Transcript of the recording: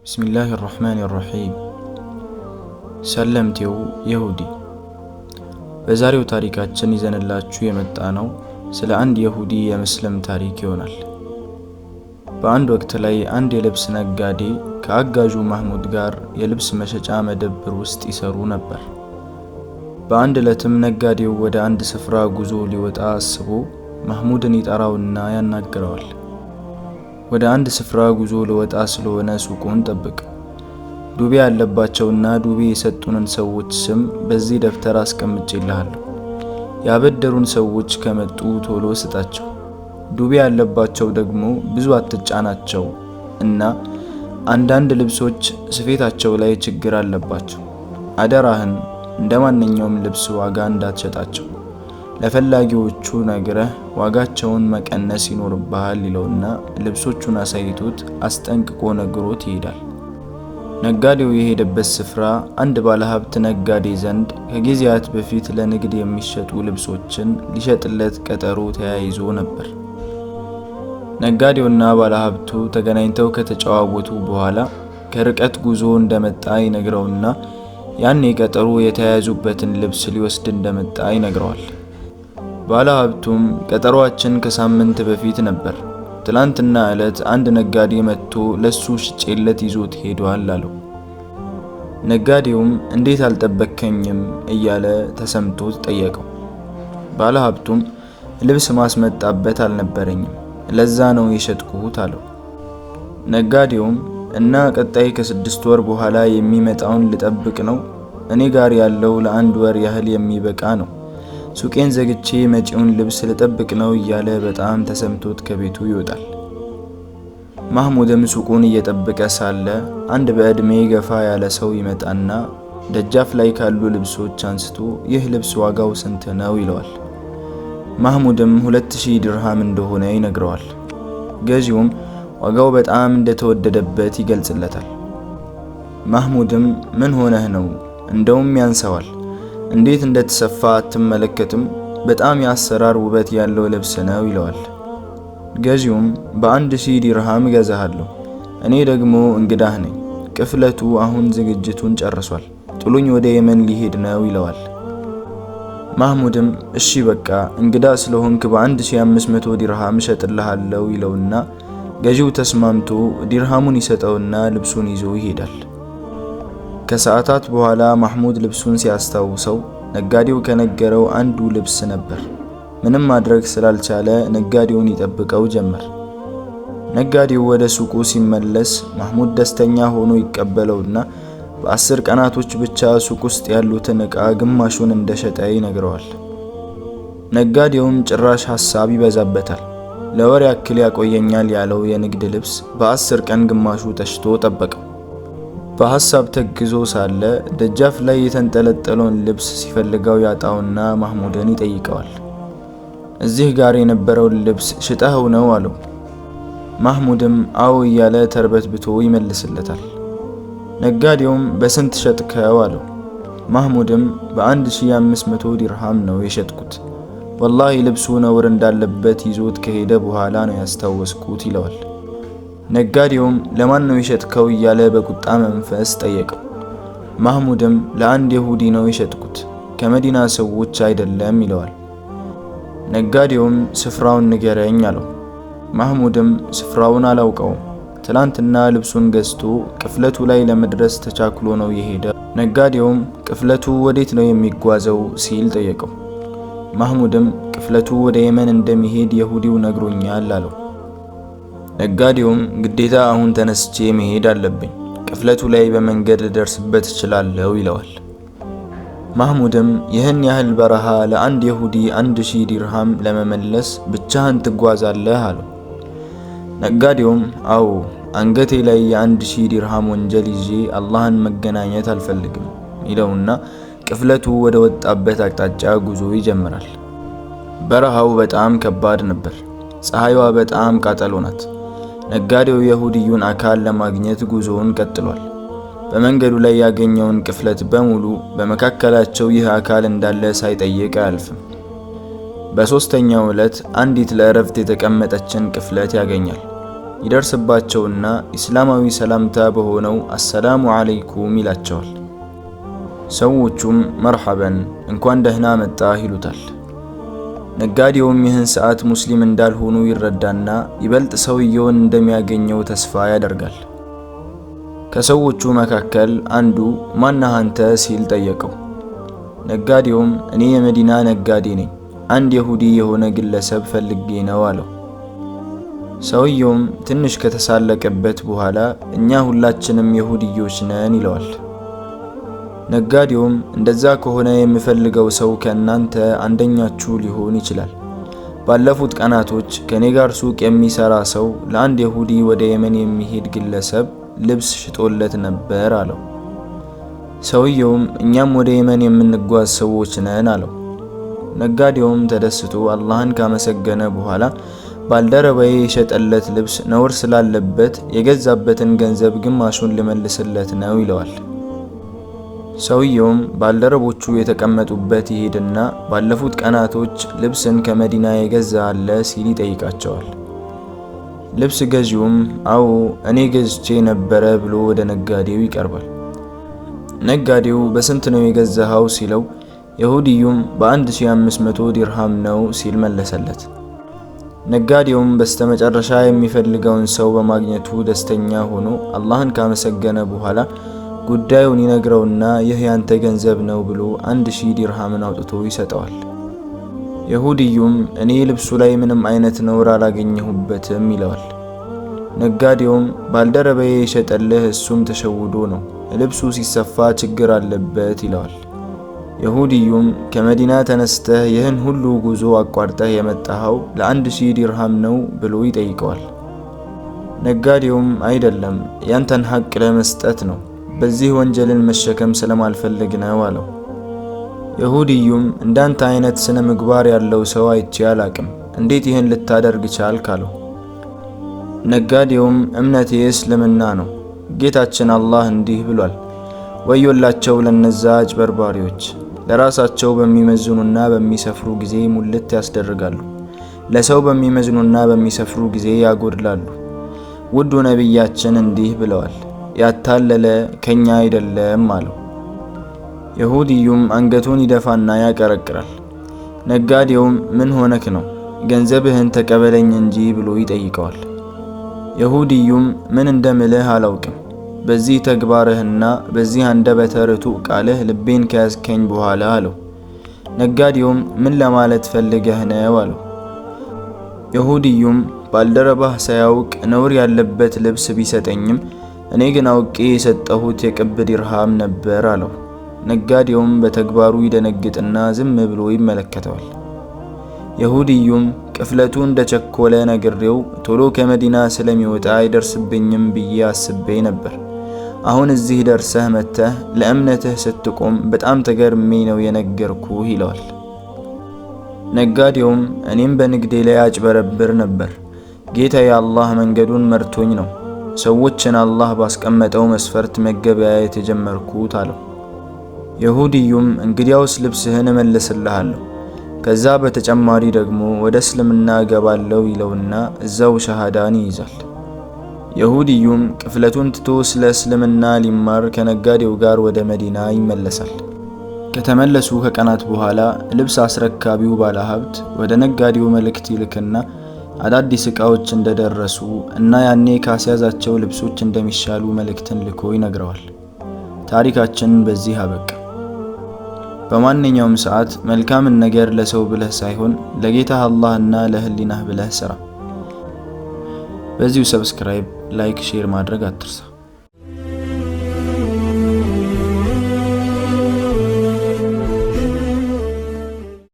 ቢስሚላሂ ራህማኒ ራሂም። ሰለምቴው ይሁዲ። በዛሬው ታሪካችን ይዘንላችሁ የመጣ ነው ስለ አንድ ይሁዲ የመስለም ታሪክ ይሆናል። በአንድ ወቅት ላይ አንድ የልብስ ነጋዴ ከአጋዡ ማህሙድ ጋር የልብስ መሸጫ መደብር ውስጥ ይሰሩ ነበር። በአንድ ዕለትም ነጋዴው ወደ አንድ ስፍራ ጉዞ ሊወጣ አስቦ ማህሙድን ይጠራውና ያናግረዋል። ወደ አንድ ስፍራ ጉዞ ለወጣ ስለሆነ ሱቁን ጠብቅ፣ ዱቤ ያለባቸውና ዱቤ የሰጡንን ሰዎች ስም በዚህ ደብተር አስቀምጬልሃለሁ። ያበደሩን ሰዎች ከመጡ ቶሎ ስጣቸው፣ ዱቤ ያለባቸው ደግሞ ብዙ አትጫናቸው እና አንዳንድ ልብሶች ስፌታቸው ላይ ችግር አለባቸው። አደራህን እንደማንኛውም ልብስ ዋጋ እንዳትሸጣቸው፣ ለፈላጊዎቹ ነግረህ ዋጋቸውን መቀነስ ይኖርብሃል ይለውና ልብሶቹን አሳይቶት አስጠንቅቆ ነግሮት ይሄዳል። ነጋዴው የሄደበት ስፍራ አንድ ባለሀብት ነጋዴ ዘንድ ከጊዜያት በፊት ለንግድ የሚሸጡ ልብሶችን ሊሸጥለት ቀጠሮ ተያይዞ ነበር። ነጋዴውና ባለሀብቱ ተገናኝተው ከተጨዋወቱ በኋላ ከርቀት ጉዞ እንደመጣ ይነግረውና ያኔ ቀጠሮ የተያያዙበትን ልብስ ሊወስድ እንደመጣ ይነግረዋል። ባለሀብቱም ቀጠሮአችን ከሳምንት በፊት ነበር፣ ትላንትና ዕለት አንድ ነጋዴ መጥቶ ለሱ ሽጬለት ይዞት ሄዷል አለው። ነጋዴውም እንዴት አልጠበከኝም እያለ ተሰምቶት ጠየቀው። ባለሀብቱም ልብስ ማስመጣበት አልነበረኝም፣ ለዛ ነው የሸጥኩት አለው። ነጋዴውም እና ቀጣይ ከ6 ወር በኋላ የሚመጣውን ልጠብቅ ነው? እኔ ጋር ያለው ለ1 ወር ያህል የሚበቃ ነው። ሱቄን ዘግቼ መጪውን ልብስ ልጠብቅ ነው እያለ በጣም ተሰምቶት ከቤቱ ይወጣል። ማህሙድም ሱቁን እየጠበቀ ሳለ አንድ በዕድሜ ገፋ ያለ ሰው ይመጣና ደጃፍ ላይ ካሉ ልብሶች አንስቶ ይህ ልብስ ዋጋው ስንት ነው ይለዋል። ማህሙድም 2000 ድርሃም እንደሆነ ይነግረዋል። ገዢውም ዋጋው በጣም እንደተወደደበት ይገልጽለታል። ማህሙድም ምን ሆነህ ነው? እንደውም ያንሰዋል፣ እንዴት እንደተሰፋ አትመለከትም? በጣም የአሰራር ውበት ያለው ልብስ ነው ይለዋል። ገዢውም በ1000 ዲርሃም እገዛሃለሁ፣ እኔ ደግሞ እንግዳህ ነኝ፣ ቅፍለቱ አሁን ዝግጅቱን ጨርሷል፣ ጥሉኝ ወደ የመን ሊሄድ ነው ይለዋል። ማህሙድም እሺ በቃ እንግዳ ስለሆንክ በ1500 ዲርሃም እሸጥልሃለሁ ይለውና ገዢው ተስማምቶ ዲርሃሙን ይሰጠውና ልብሱን ይዞ ይሄዳል። ከሰዓታት በኋላ ማህሙድ ልብሱን ሲያስታውሰው ነጋዴው ከነገረው አንዱ ልብስ ነበር። ምንም ማድረግ ስላልቻለ ነጋዴውን ይጠብቀው ጀመር። ነጋዴው ወደ ሱቁ ሲመለስ ማህሙድ ደስተኛ ሆኖ ይቀበለውና በ10 ቀናቶች ብቻ ሱቅ ውስጥ ያሉትን ዕቃ ግማሹን እንደሸጠ ይነግረዋል። ነጋዴውም ጭራሽ ሐሳብ ይበዛበታል። ለወር ያክል ያቆየኛል ያለው የንግድ ልብስ በ10 ቀን ግማሹ ተሽቶ ጠበቀው። በሐሳብ ተግዞ ሳለ ደጃፍ ላይ የተንጠለጠለውን ልብስ ሲፈልገው ያጣውና ማህሙድን ይጠይቀዋል። እዚህ ጋር የነበረውን ልብስ ሽጠኸው ነው አለው። ማህሙድም አዎ እያለ ተርበትብቶ ይመልስለታል። ነጋዴውም በስንት ሸጥከው አለው። ማህሙድም በ1500 ዲርሃም ነው የሸጥኩት፣ ወላሂ ልብሱ ነውር እንዳለበት ይዞት ከሄደ በኋላ ነው ያስታወስኩት ይለዋል። ነጋዴውም ለማን ነው የሸጥከው እያለ በቁጣ መንፈስ ጠየቀው። ማህሙድም ለአንድ ይሁዲ ነው የሸጥኩት፣ ከመዲና ሰዎች አይደለም ይለዋል። ነጋዴውም ስፍራውን ንገረኝ አለው። ማህሙድም ስፍራውን አላውቀውም፣ ትላንትና ልብሱን ገዝቶ ቅፍለቱ ላይ ለመድረስ ተቻክሎ ነው የሄደ። ነጋዴውም ቅፍለቱ ወዴት ነው የሚጓዘው ሲል ጠየቀው። ማህሙድም ቅፍለቱ ወደ የመን እንደሚሄድ ይሁዲው ነግሮኛል አለው። ነጋዴውም ግዴታ አሁን ተነስቼ መሄድ አለብኝ፣ ቅፍለቱ ላይ በመንገድ ደርስበት እችላለሁ ይለዋል። ማህሙድም ይህን ያህል በረሃ ለአንድ ይሁዲ 1000 ዲርሃም ለመመለስ ብቻህን ትጓዛለህ አለው። ነጋዴውም አዎ፣ አንገቴ ላይ የ1000 ዲርሃም ወንጀል ይዤ አላህን መገናኘት አልፈልግም ይለውና ቅፍለቱ ወደ ወጣበት አቅጣጫ ጉዞ ይጀምራል። በረሃው በጣም ከባድ ነበር። ፀሐይዋ በጣም ቃጠሎ ናት። ነጋዴው የይሁዲዩን አካል ለማግኘት ጉዞውን ቀጥሏል። በመንገዱ ላይ ያገኘውን ቅፍለት በሙሉ በመካከላቸው ይህ አካል እንዳለ ሳይጠይቅ አያልፍም። በሶስተኛው ዕለት አንዲት ለእረፍት የተቀመጠችን ቅፍለት ያገኛል። ይደርስባቸውና ኢስላማዊ ሰላምታ በሆነው አሰላሙ አለይኩም ይላቸዋል። ሰዎቹም መርሐበን እንኳን ደህና መጣህ ይሉታል። ነጋዴውም ይህን ሰዓት ሙስሊም እንዳልሆኑ ይረዳና ይበልጥ ሰውየውን እንደሚያገኘው ተስፋ ያደርጋል። ከሰዎቹ መካከል አንዱ ማነህ አንተ ሲል ጠየቀው። ነጋዴውም እኔ የመዲና ነጋዴ ነኝ፣ አንድ የሁዲ የሆነ ግለሰብ ፈልጌ ነው አለው። ሰውየውም ትንሽ ከተሳለቀበት በኋላ እኛ ሁላችንም የሁዲዮች ነን ይለዋል። ነጋዴውም እንደዛ ከሆነ የምፈልገው ሰው ከእናንተ አንደኛችሁ ሊሆን ይችላል። ባለፉት ቀናቶች ከኔ ጋር ሱቅ የሚሰራ ሰው ለአንድ የሁዲ ወደ የመን የሚሄድ ግለሰብ ልብስ ሽጦለት ነበር አለው። ሰውየውም እኛም ወደ የመን የምንጓዝ ሰዎች ነን አለው። ነጋዴውም ተደስቶ አላህን ካመሰገነ በኋላ ባልደረባዬ የሸጠለት ልብስ ነውር ስላለበት የገዛበትን ገንዘብ ግማሹን ልመልስለት ነው ይለዋል። ሰውየውም ባልደረቦቹ የተቀመጡበት ይሄድና ባለፉት ቀናቶች ልብስን ከመዲና የገዛ አለ ሲል ይጠይቃቸዋል። ልብስ ገዢውም አዎ እኔ ገዝቼ ነበረ ብሎ ወደ ነጋዴው ይቀርባል። ነጋዴው በስንት ነው የገዛኸው ሲለው የሁዲዩም በ1500 ዲርሃም ነው ሲል መለሰለት። ነጋዴውም በስተመጨረሻ የሚፈልገውን ሰው በማግኘቱ ደስተኛ ሆኖ አላህን ካመሰገነ በኋላ ጉዳዩን ይነግረውና ይህ ያንተ ገንዘብ ነው ብሎ 1000 ዲርሃምን አውጥቶ ይሰጠዋል። የሁዲዩም እኔ ልብሱ ላይ ምንም አይነት ነውር አላገኘሁበትም ይለዋል። ነጋዴውም ባልደረባዬ የሸጠልህ እሱም ተሸውዶ ነው፣ ልብሱ ሲሰፋ ችግር አለበት ይለዋል። የሁዲዩም ከመዲና ተነስተህ ይህን ሁሉ ጉዞ አቋርጠህ የመጣኸው ለ1000 ዲርሃም ነው ብሎ ይጠይቀዋል። ነጋዴውም አይደለም ያንተን ሐቅ ለመስጠት ነው፣ በዚህ ወንጀልን መሸከም ስለማልፈልግ ነው አለው። የሁዲዩም እንዳንተ አይነት ስነ ምግባር ያለው ሰው አይቼ አላቅም፣ እንዴት ይህን ልታደርግ ቻልክ አለው። ነጋዴውም እምነቴ እስልምና ነው፣ ጌታችን አላህ እንዲህ ብሏል፣ ወዮላቸው ለነዛ አጭበርባሪዎች፣ ለራሳቸው በሚመዝኑና በሚሰፍሩ ጊዜ ሙልት ያስደርጋሉ፣ ለሰው በሚመዝኑና በሚሰፍሩ ጊዜ ያጎድላሉ። ውዱ ነቢያችን እንዲህ ብለዋል፣ ያታለለ ከኛ አይደለም አለው። የሁዲዩም አንገቱን ይደፋና ያቀረቅራል። ነጋዴውም ምን ሆነክ ነው? ገንዘብህን ተቀበለኝ እንጂ ብሎ ይጠይቀዋል። የሁዲዩም ምን እንደምልህ አላውቅም፣ በዚህ ተግባርህና በዚህ አንደበተ ርቱዕ ቃልህ ልቤን ከያዝከኝ በኋላ አለው። ነጋዴውም ምን ለማለት ፈልገህ ነው አለው። የሁዲዩም ባልደረባህ ሳያውቅ ነውር ያለበት ልብስ ቢሰጠኝም እኔ ግን አውቄ የሰጠሁት የቅብ ዲርሃም ነበር አለው። ነጋዴውም በተግባሩ ይደነግጥና ዝም ብሎ ይመለከተዋል። የሁዲዩም ቅፍለቱ እንደቸኮለ ነግሬው ቶሎ ከመዲና ስለሚወጣ አይደርስብኝም ብዬ አስቤ ነበር። አሁን እዚህ ደርሰህ መተህ ለእምነትህ ስትቆም በጣም ተገርሜ ነው የነገርኩህ ይለዋል። ነጋዴውም እኔም በንግዴ ላይ አጭበረብር ነበር፣ ጌታዬ አላህ መንገዱን መርቶኝ ነው ሰዎችን አላህ ባስቀመጠው መስፈርት መገበያየት የጀመርኩት አለው። የሁዲዩም እንግዲያውስ ልብስህን እመልስልሃለሁ፣ ከዛ በተጨማሪ ደግሞ ወደ እስልምና እገባለሁ ይለውና እዛው ሸሃዳን ይይዛል። የሁዲዩም ቅፍለቱን ትቶ ስለ እስልምና ሊማር ከነጋዴው ጋር ወደ መዲና ይመለሳል። ከተመለሱ ከቀናት በኋላ ልብስ አስረካቢው ባለሀብት ወደ ነጋዴው መልእክት ይልክና አዳዲስ ዕቃዎች እንደደረሱ እና ያኔ ካስያዛቸው ልብሶች እንደሚሻሉ መልእክትን ልኮ ይነግረዋል። ታሪካችን በዚህ አበቃ። በማንኛውም ሰዓት መልካምን ነገር ለሰው ብለህ ሳይሆን ለጌታህ አላህና ለህሊናህ ብለህ ስራ። በዚሁ ሰብስክራይብ፣ ላይክ፣ ሼር ማድረግ አትርሳ።